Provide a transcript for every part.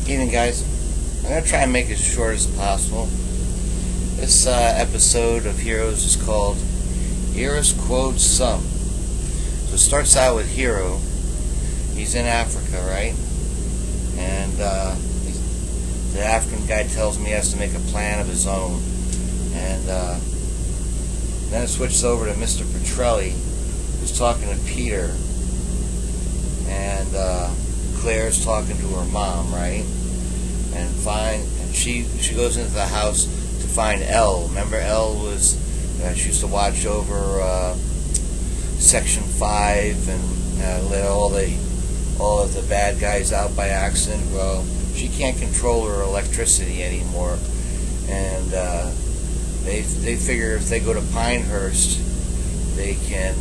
Evening, guys. I'm going to try and make it as short as possible. This episode of Heroes is called Eris Qoud Sum. So it starts out with Hero. He's in Africa, right? And the African guy tells him he has to make a plan of his own. And then it switches over to Mr. Petrelli, who's talking to Peter. And Claire's talking to her mom, right? And she goes into the house to find Elle. Remember, Elle was she used to watch over Section 5 and let all of the bad guys out by accident. Well, she can't control her electricity anymore, and they figure if they go to Pinehurst, they can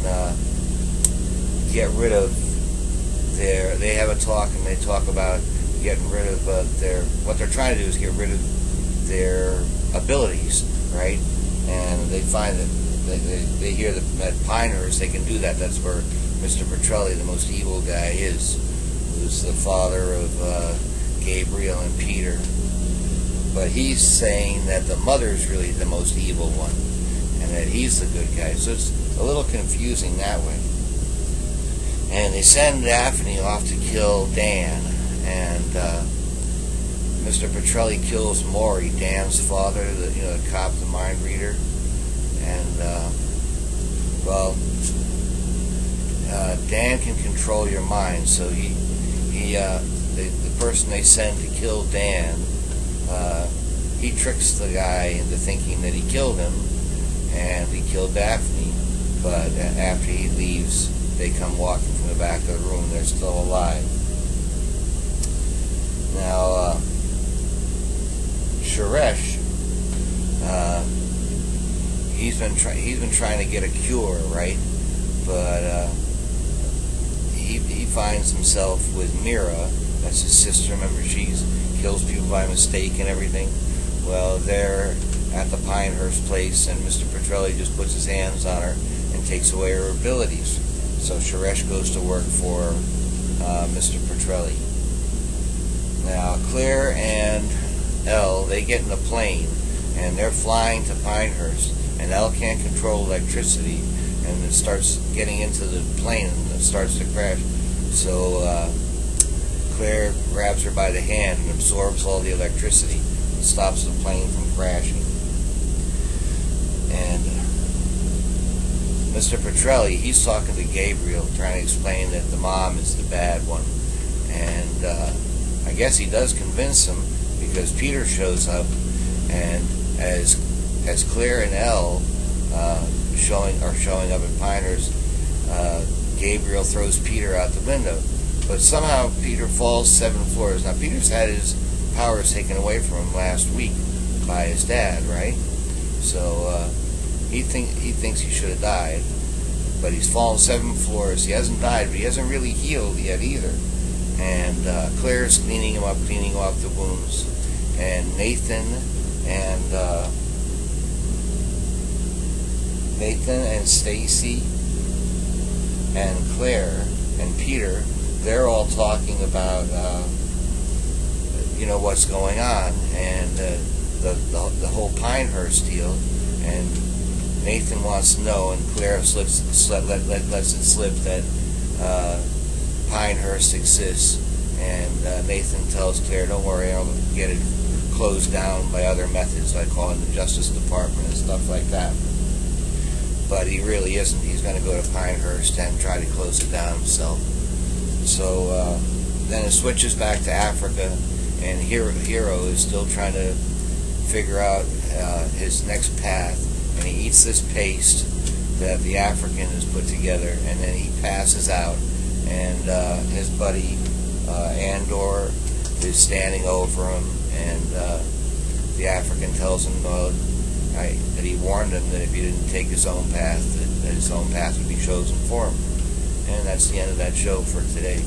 get rid of their. They have a talk and they talk about getting rid of what they're trying to do is get rid of their abilities, right? And they find that they hear that at Pinehurst they can do that. That's where Mr. Petrelli, the most evil guy, is, who's the father of Gabriel and Peter. But he's saying that the mother's really the most evil one, and that he's the good guy. So it's a little confusing that way. And they send Daphne off to kill Dan. And Mr. Petrelli kills Maury, Dan's father, the cop, the mind reader. And Dan can control your mind, so the person they send to kill Dan, he tricks the guy into thinking that he killed him, and he killed Daphne. But after he leaves, they come walking from the back of the room. They're still alive. Now, Suresh, he's been trying to get a cure, right? But he finds himself with Mira. That's his sister. Remember, she kills people by mistake and everything. Well, they're at the Pinehurst place, and Mr. Petrelli just puts his hands on her and takes away her abilities. So Suresh goes to work for Mr. Petrelli. Now, Claire and Elle, they get in a plane, and they're flying to Pinehurst, and Elle can't control electricity, and it starts getting into the plane, and it starts to crash. So Claire grabs her by the hand and absorbs all the electricity, and stops the plane from crashing. And Mr. Petrelli, he's talking to Gabriel, trying to explain that the mom is the bad one, and I guess he does convince him, because Peter shows up, and as Claire and Elle showing up at Pinehurst, Gabriel throws Peter out the window. But somehow Peter falls 7 floors. Now, Peter's had his powers taken away from him last week by his dad, right? So he thinks he should have died, but he's fallen 7 floors. He hasn't died, but he hasn't really healed yet either. And Claire's cleaning him up, cleaning off the wounds, and Nathan and Stacy and Claire and Peter, they're all talking about what's going on, and the whole Pinehurst deal. And Nathan wants to know, and Claire lets it slip that Pinehurst exists, and Nathan tells Claire, don't worry, I'll get it closed down by other methods, like calling the Justice Department and stuff like that. But he really isn't. He's going to go to Pinehurst and try to close it down himself. So then it switches back to Africa, and Hero is still trying to figure out his next path, and he eats this paste that the African has put together, and then he passes out. And his buddy Andor is standing over him, and the African tells him that he warned him that if he didn't take his own path, that his own path would be chosen for him. And that's the end of that show for today.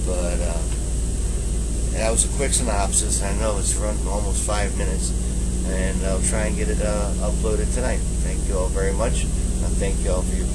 But that was a quick synopsis. I know it's run almost 5 minutes, and I'll try and get it uploaded tonight. Thank you all very much. Thank you all for your